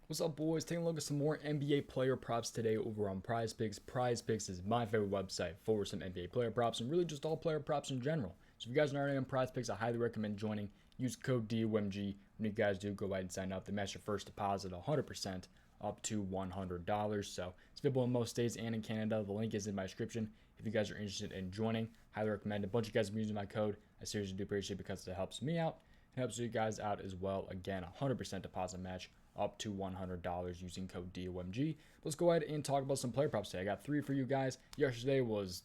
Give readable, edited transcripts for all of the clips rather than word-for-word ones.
What's up, boys? Taking a look at some more NBA player props today over on PrizePicks. PrizePicks is my favorite website for some NBA player props and really just all player props in general. So if you guys are already on PrizePicks, I highly recommend joining. Use code DOMG when you guys do go ahead and sign up. They match your first deposit 100% up to $100. So it's available in most states and in Canada. The link is in my description. If you guys are interested in joining, highly recommend. A bunch of you guys have been using my code. I seriously do appreciate it because it helps me out. It helps you guys out as well. Again, 100% deposit match up to $100 using code DOMG. Let's go ahead and talk about some player props today. I got 3 for you guys. Yesterday was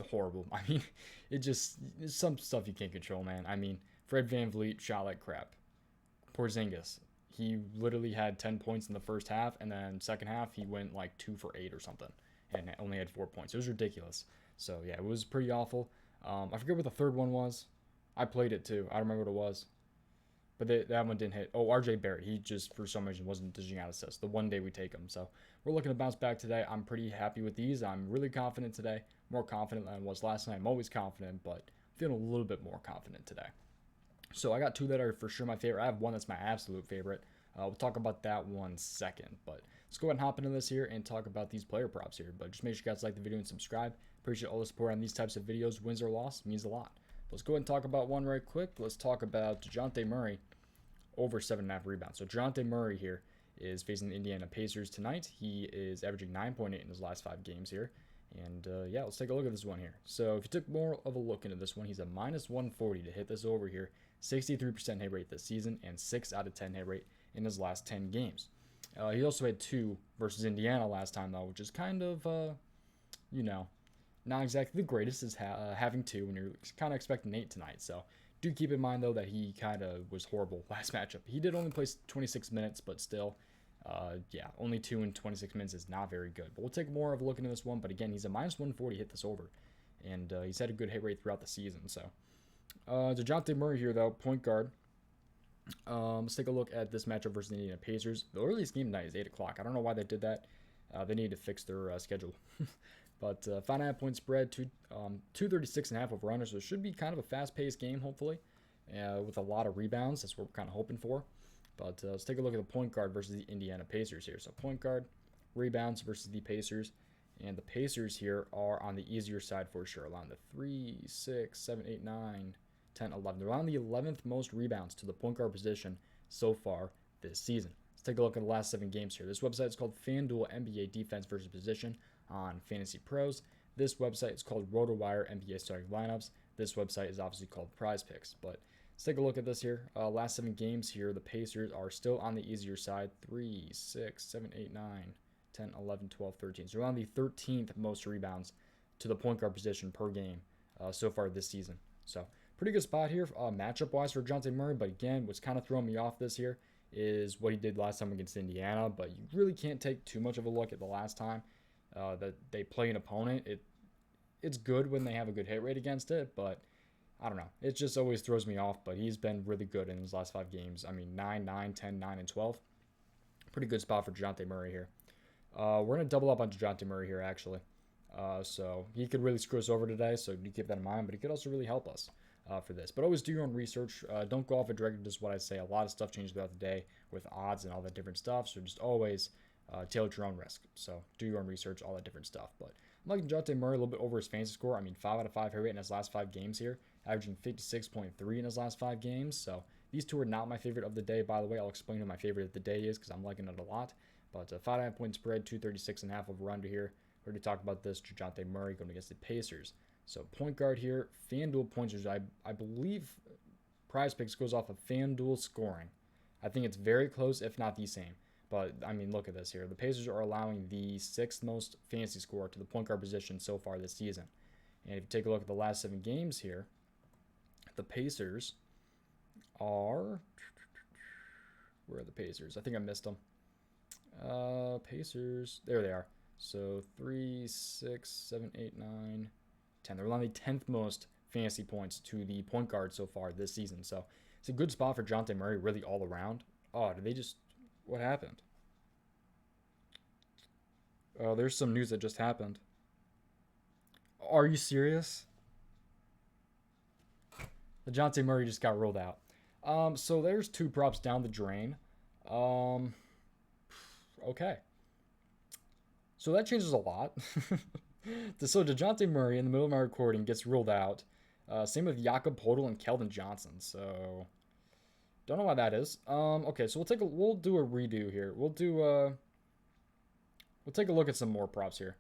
horrible. I mean, it's some stuff you can't control, man. I mean, Fred VanVleet shot like crap. Porzingis, he literally had 10 points in the first half, and then second half he went like 2 for 8 or something, and only had 4 points. It was ridiculous. So yeah, it was pretty awful. I forget what the third one was. I played it too. I don't remember what it was. But that one didn't hit. Oh, RJ Barrett. He just, for some reason, wasn't dishing out assists. The one day we take him. So we're looking to bounce back today. I'm pretty happy with these. I'm really confident today. More confident than I was last night. I'm always confident, but feeling a little bit more confident today. So I got 2 that are for sure my favorite. I have one that's my absolute favorite. We'll talk about that one second. But let's go ahead and hop into this here and talk about these player props here. But just make sure you guys like the video and subscribe. Appreciate all the support on these types of videos. Wins or loss means a lot. Let's go ahead and talk about one right quick. Let's talk about Jonte Murray over 7.5 rebounds. So Jonte Murray here is facing the Indiana Pacers tonight. He is averaging 9.8 in his last 5 games here. And yeah, let's take a look at this one here. So if you took more of a look into this one, he's a minus 140 to hit this over here. 63% hit rate this season and 6 out of 10 hit rate in his last 10 games. He also had 2 versus Indiana last time though, which is kind of, you know, not exactly the greatest is having 2 when you're kind of expecting 8 tonight. So do keep in mind though that he kind of was horrible last matchup. He did only play 26 minutes, but still, yeah, only 2 in 26 minutes is not very good. But we'll take more of a look into this one. But again, he's a minus 140 hit this over, and he's had a good hit rate throughout the season. So Jonte Murray here though, point guard. Let's take a look at this matchup versus the Indiana Pacers. The earliest game tonight is 8 o'clock. I don't know why they did that. They need to fix their schedule. But 5.5 point spread, 236.5 over under, so it should be kind of a fast-paced game, hopefully, with a lot of rebounds. That's what we're kind of hoping for. But let's take a look at the point guard versus the Indiana Pacers here. So point guard, rebounds versus the Pacers. And the Pacers here are on the easier side for sure. Around the 3, 6, 7, 8, 9, 10, 11. They're on the 11th most rebounds to the point guard position so far this season. Let's take a look at the last 7 games here. This website is called FanDuel NBA Defense versus Position on Fantasy Pros. This website is called Rotowire NBA Starting Lineups. This website is obviously called PrizePicks. But let's take a look at this here. Last 7 games here, the Pacers are still on the easier side. 3, 6, 7, 8, 9, 10, 11, 12, 13. So we're on the 13th most rebounds to the point guard position per game so far this season. So pretty good spot here matchup-wise for Jonte Murray. But again, what's kind of throwing me off this here is what he did last time against Indiana. But you really can't take too much of a look at the last time that they play an opponent. It's good when they have a good hit rate against it, but I don't know. It just always throws me off, but he's been really good in his last 5 games. I mean, 9, 9, 10, 9, and 12. Pretty good spot for Jonte Murray here. We're going to double up on Jonte Murray here, actually. So he could really screw us over today, so do keep that in mind, but he could also really help us for this. But always do your own research. Don't go off of directed, just what I say. A lot of stuff changes throughout the day with odds and all that different stuff, so just always tailor your own risk. So do your own research, all that different stuff. But I'm liking Jonte Murray a little bit over his fantasy score. I mean, 5 out of 5 hit rate in his last 5 games here, averaging 56.3 in his last 5 games. So these 2 are not my favorite of the day, by the way. I'll explain who my favorite of the day is because I'm liking it a lot. But 5.5 point spread, 236.5 over under here. We already talked about this. Jonte Murray going against the Pacers. So point guard here, FanDuel points. I believe PrizePicks goes off of FanDuel scoring. I think it's very close, if not the same. But, I mean, look at this here. The Pacers are allowing the 6th most fantasy score to the point guard position so far this season. And if you take a look at the last 7 games here, the Pacers are... Where are the Pacers? I think I missed them. Pacers. There they are. So 3, 6, 7, 8, 9, 10. They're allowing the 10th most fantasy points to the point guard so far this season. So it's a good spot for Jonte Murray, really all around. Oh, did they just... What happened? Oh, there's some news that just happened. Are you serious? The Jonte Murray just got rolled out. So there's 2 props down the drain. Okay. So that changes a lot. So Jonte Murray in the middle of my recording gets ruled out. Same with Jakob Poeltl and Keldon Johnson. So don't know why that is. Okay, so we'll do a redo here. We'll take a look at some more props here.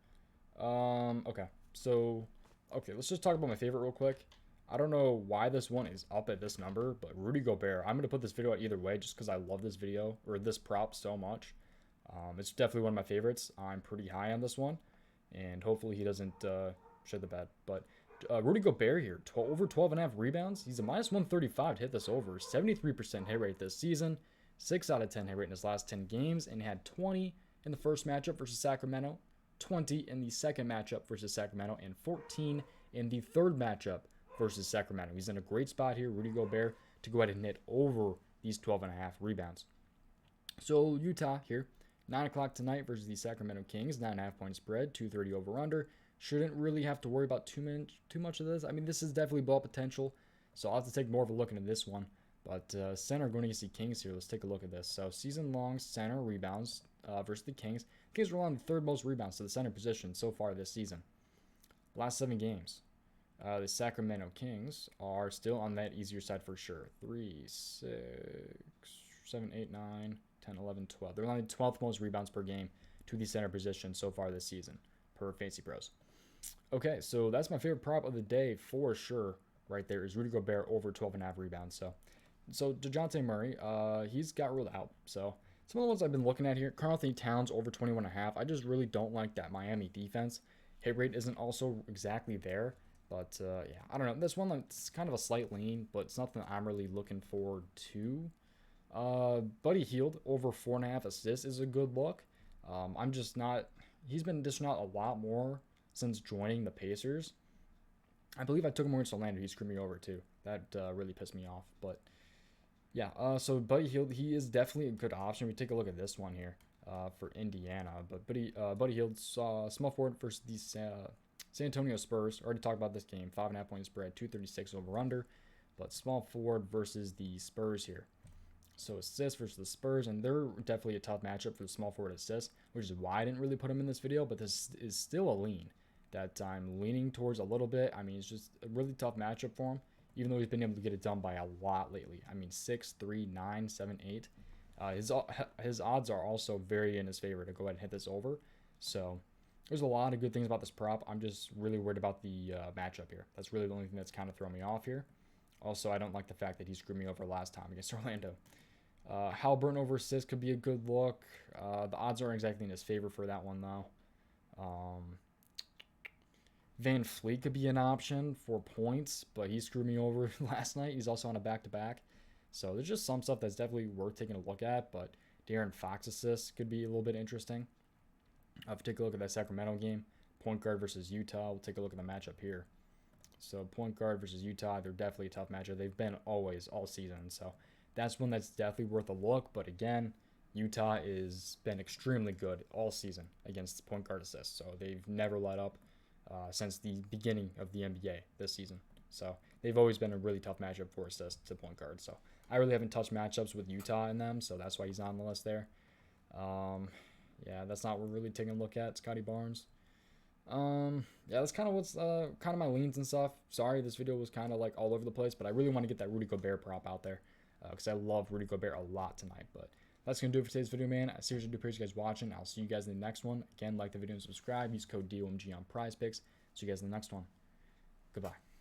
Okay. So let's just talk about my favorite real quick. I don't know why this one is up at this number, but Rudy Gobert. I'm gonna put this video out either way, just because I love this video or this prop so much. It's definitely one of my favorites. I'm pretty high on this one, and hopefully he doesn't shed the bed. But Rudy Gobert here, over 12.5 rebounds. He's a minus 135 to hit this over. 73% hit rate this season. 6 out of 10 hit rate in his last 10 games, and had 20 in the first matchup versus Sacramento, 20 in the second matchup versus Sacramento, and 14 in the third matchup versus Sacramento. He's in a great spot here, Rudy Gobert, to go ahead and hit over these 12.5 rebounds. So Utah here, 9 o'clock tonight versus the Sacramento Kings, 9.5 point spread, 230 over under. Shouldn't really have to worry about too much of this. I mean, this is definitely ball potential, so I'll have to take more of a look into this one. But center going against the Kings here. Let's take a look at this. So season-long center rebounds versus the Kings. The Kings are on the third most rebounds to the center position so far this season. Last 7 games. The Sacramento Kings are still on that easier side for sure. 3, 6, 7, 8, 9, 10, 11, 12. They're on the 12th most rebounds per game to the center position so far this season per Fantasy Pros. Okay, so that's my favorite prop of the day for sure. Right there is Rudy Gobert over 12.5 rebounds. So Jonte Murray, he's got ruled out. So some of the ones I've been looking at here, Karl Anthony Towns over 21.5. I just really don't like that Miami defense. Hit rate isn't also exactly there. But, yeah, I don't know. This one, it's kind of a slight lean, but it's nothing I'm really looking forward to. Buddy Hield over 4.5 assists is a good look. He's been dishing out a lot more since joining the Pacers. I believe I took him against Orlando. He screwed me over, too. That really pissed me off. But, yeah, so Buddy Hield, he is definitely a good option. We take a look at this one here for Indiana. But Buddy Hield, small forward versus the San Antonio Spurs. Already talked about this game. 5.5 point spread, 236 over under. But small forward versus the Spurs here. So assists versus the Spurs, and they're definitely a tough matchup for the small forward assists, which is why I didn't really put him in this video. But this is still a lean that I'm leaning towards a little bit. I mean, it's just a really tough matchup for him, even though he's been able to get it done by a lot lately. I mean, 6, 3, 9, 7, 8. His odds are also very in his favor to go ahead and hit this over. So there's a lot of good things about this prop. I'm just really worried about the matchup here. That's really the only thing that's kind of throwing me off here. Also, I don't like the fact that he screwed me over last time against Orlando. Halliburton over assists could be a good look. The odds aren't exactly in his favor for that one, though. Van Fleet could be an option for points, but he screwed me over last night. He's also on a back-to-back. So there's just some stuff that's definitely worth taking a look at, but De'Aaron Fox assists could be a little bit interesting. I'll take a look at that Sacramento game. Point guard versus Utah. We'll take a look at the matchup here. So point guard versus Utah, they're definitely a tough matchup. They've been always all season. So that's one that's definitely worth a look. But again, Utah has been extremely good all season against point guard assists. So they've never let up since the beginning of the NBA this season. So they've always been a really tough matchup for assists to point guard. So I really haven't touched matchups with Utah in them. So that's why he's on the list there. Yeah, that's not what we're really taking a look at. Scotty Barnes. Yeah, that's kind of what's kind of my leans and stuff. Sorry, this video was kind of like all over the place, but I really want to get that Rudy Gobert prop out there because I love Rudy Gobert a lot tonight. But that's going to do it for today's video, man. I seriously do appreciate you guys watching. I'll see you guys in the next one. Again, like the video and subscribe. Use code DOMG on prizepicks. See you guys in the next one. Goodbye.